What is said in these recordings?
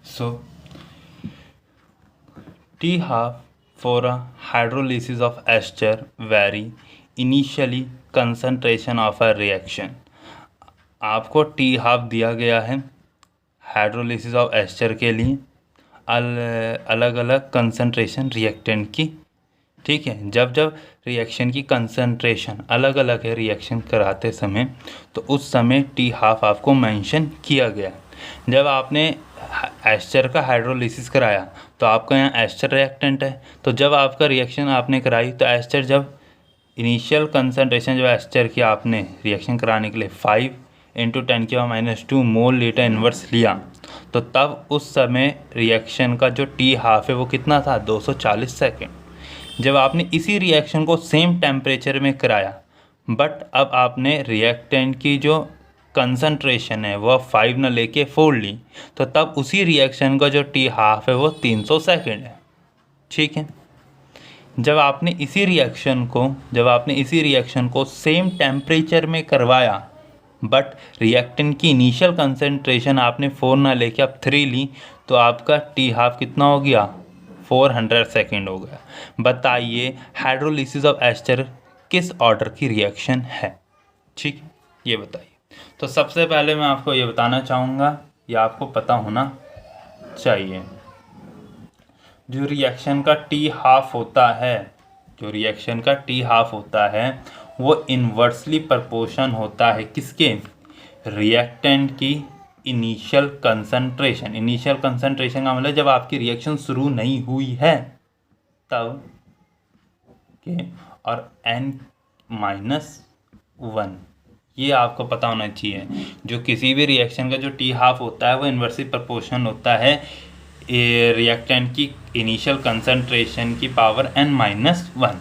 So T half for a hydrolysis of ester vary initially concentration of a reaction. आपको T half दिया गया है hydrolysis of ester के लिए अलग अलग कंसंट्रेशन रिएक्टेंट की, ठीक है। जब जब रिएक्शन की कंसंट्रेशन अलग अलग है रिएक्शन कराते समय, तो उस समय टी हाफ आपको मेंशन किया गया। जब आपने एस्टर का हाइड्रोलिसिस कराया तो आपका यहाँ एस्टर रिएक्टेंट है, तो जब आपका रिएक्शन आपने कराई तो एस्टर जब इनिशियल कंसंट्रेशन जो एस्टर की आपने रिएक्शन कराने के लिए 5 × 10⁻² मोल लीटर इन्वर्स लिया, तो तब उस समय रिएक्शन का जो टी हाफ है वो कितना था 240 सेकेंड। जब आपने इसी रिएक्शन को सेम टेम्परेचर में कराया बट अब आपने रिएक्टेंट की जो कंसंट्रेशन है वह 5 न लेके 4 ली, तो तब उसी रिएक्शन का जो टी हाफ है वो 300 सेकेंड है, ठीक है। जब आपने इसी रिएक्शन को सेम टेम्परेचर में करवाया बट रिएक्टेंट की इनिशियल कंसंट्रेशन आपने 4 ना लेके अब 3 ली, तो आपका टी हाफ कितना हो गया 400 सेकेंड हो गया। बताइए हाइड्रोलिसिस ऑफ एस्टर किस ऑर्डर की रिएक्शन है, ठीक, ये बताइए। तो सबसे पहले मैं आपको ये बताना चाहूँगा, या आपको पता होना चाहिए, जो रिएक्शन का टी हाफ होता है वो इन्वर्सली प्रोपोर्शन होता है किसके, रिएक्टेंट की इनिशियल कंसंट्रेशन का मतलब जब आपकी रिएक्शन शुरू नहीं हुई है तब के, और n-1, ये आपको पता होना चाहिए। जो किसी भी रिएक्शन का जो टी हाफ होता है वो इन्वर्सली प्रोपोर्शन होता है रिएक्टेंट की इनिशियल कंसंट्रेशन की पावर n-1।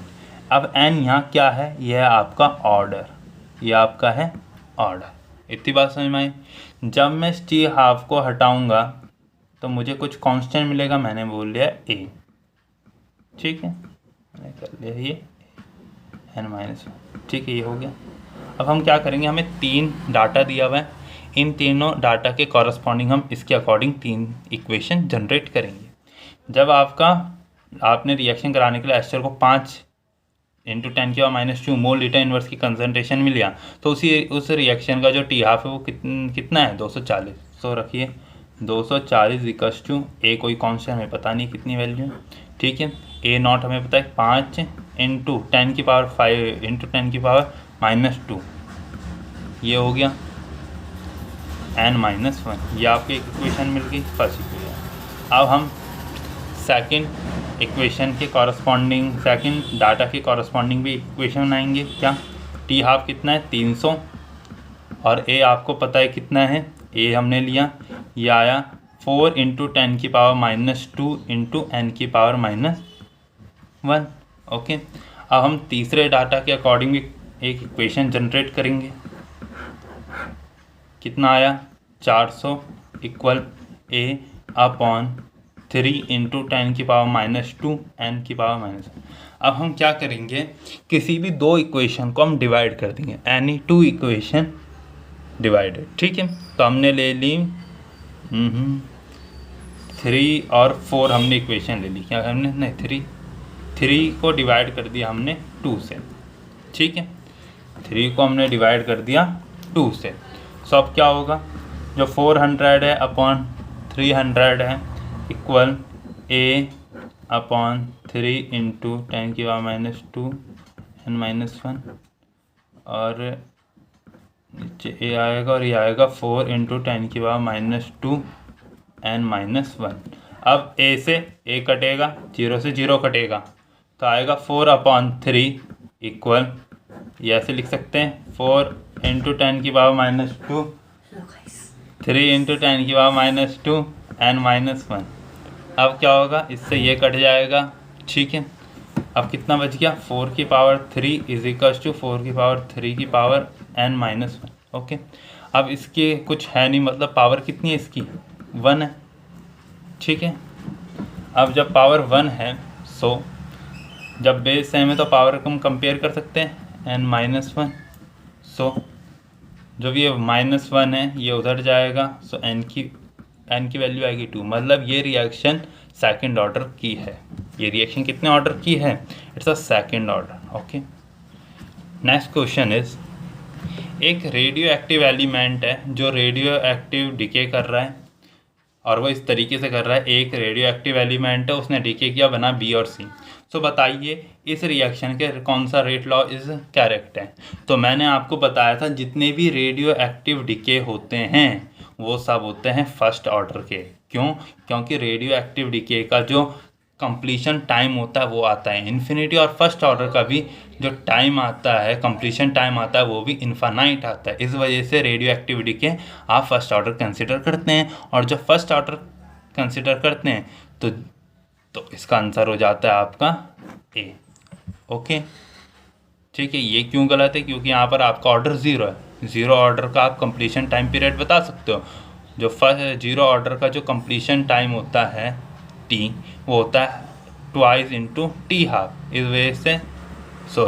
अब n यहाँ क्या है, यह है आपका ऑर्डर, यह आपका है ऑर्डर। इतनी बात समझ में आई। जब मैं इस टी हाफ को हटाऊंगा तो मुझे कुछ कांस्टेंट मिलेगा, मैंने बोल लिया a, ठीक है, मैंने कर लिया ये n-1, ठीक है, ये हो गया। अब हम क्या करेंगे, हमें 3 डाटा दिया हुआ है, इन तीनों डाटा के कॉरस्पॉन्डिंग हम इसके अकॉर्डिंग 3 इक्वेशन जनरेट करेंगे। जब आपने रिएक्शन कराने के लिए एस्टर को 5 × 10⁻² मोल लीटर इन्वर्स की कंसंट्रेशन में लिया, तो उस रिएक्शन का जो टी हाफ है वो कितना है 240। तो रखिए 240 = ए, कोई कांस्टेंट हमें पता नहीं कितनी वैल्यू है, ठीक है। A0 हमें पता है 5 × 10⁻5 × 10⁻², ये हो गया n-1, ये आपकी इक्वेशन मिल गई, फर्स्ट इक्वेशन। अब हम सेकंड इक्वेशन के कॉरस्पॉन्डिंग, सेकंड डाटा के कॉरस्पॉन्डिंग भी इक्वेशन बनाएंगे। क्या, टी हाफ कितना है 300 और ए आपको पता है कितना है, ए हमने लिया, ये आया 4 × 10⁻² × n⁻1, ओके। अब हम तीसरे डाटा के अकॉर्डिंग एक इक्वेशन जनरेट करेंगे। कितना आया 400 = A/3 × 10⁻² n⁻1। अब हम क्या करेंगे, किसी भी 2 इक्वेशन को हम डिवाइड कर देंगे, एनी 2 इक्वेशन डिवाइडेड, ठीक है। तो हमने ले ली 3 और 4 हमने इक्वेशन ले ली, क्या हमने, नहीं 3 को डिवाइड कर दिया हमने 2 से, ठीक है, 3 को हमने डिवाइड कर दिया 2 से। सो अब क्या होगा, जो 400 है अपॉन 300 है इक्वल A/3 × 10⁻² n-1, और नीचे ए आएगा और ये आएगा 4 × 10⁻² n-1। अब ए से ए कटेगा, 0 से 0 कटेगा, तो आएगा 4/3 इक्वल, ये ऐसे लिख सकते हैं 4 × 10⁻², 3 × 10⁻² n-1। अब क्या होगा, इससे ये कट जाएगा, ठीक है। अब कितना बच गया, 4 की पावर 3 = 4 की पावर 3 की पावर n-1, ओके। अब इसके कुछ है नहीं, मतलब पावर कितनी है इसकी 1 है, ठीक है। अब जब पावर 1 है, सो जब बेस सेम है तो पावर को हम कंपेयर कर सकते हैं n-1। सो जब ये -1 है ये उधर जाएगा, सो n की n की वैल्यू आएगी 2, मतलब ये रिएक्शन सेकंड ऑर्डर की है। ये रिएक्शन कितने ऑर्डर की है? It's a second order. Okay, next question is, एक रेडियो एक्टिव एलिमेंट है जो रेडियो एक्टिव डिके कर रहा है और वो इस तरीके से कर रहा है। एक रेडियो एक्टिव एलिमेंट है, उसने डिके किया, बना बी और सी। तो बताइए इस रिएक्शन के कौन सा रेट लॉ इज करेक्ट है? तो मैंने आपको बताया था जितने भी रेडियो एक्टिव डिके होते हैं वो सब होते हैं फर्स्ट ऑर्डर के। क्यों? क्योंकि रेडियो एक्टिव डिके का जो कंप्लीशन टाइम होता है वो आता है इन्फिनिटी, और फर्स्ट ऑर्डर का भी जो टाइम आता है, कंप्लीशन टाइम आता है, वो भी इन्फानाइट आता है। इस वजह से रेडियो एक्टिविटी के आप फर्स्ट ऑर्डर कंसिडर करते हैं, और जब फर्स्ट ऑर्डर कंसिडर करते हैं तो इसका आंसर हो जाता है आपका ए। ओके, ठीक है। ये क्यों गलत है? क्योंकि यहाँ पर आपका ऑर्डर ज़ीरो है। ज़ीरो ऑर्डर का आप कंप्लीशन टाइम पीरियड बता सकते हो। जो फर्स्ट ज़ीरो ऑर्डर का जो कंप्लीशन टाइम होता है टी, वो होता है ट्वाइस इंटू टी हाफ। इस वजह से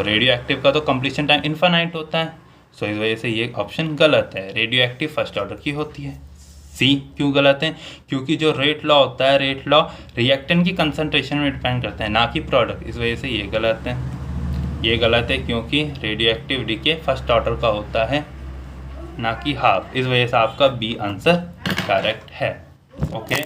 रेडियो एक्टिव का तो कंप्लीशन टाइम इन्फानाइट होता है। इस वजह से ये ऑप्शन गलत है, रेडियो एक्टिव फर्स्ट ऑर्डर की होती है। सी क्यों गलत है? क्योंकि जो रेट लॉ होता है, रेट लॉ रिएक्टेंट की कंसंट्रेशन में डिपेंड करता है, ना कि प्रोडक्ट। इस वजह से ये गलत है। ये गलत है क्योंकि radio active decay first order का होता है, ना कि हाफ। इस वजह से आपका बी आंसर करेक्ट है। ओके।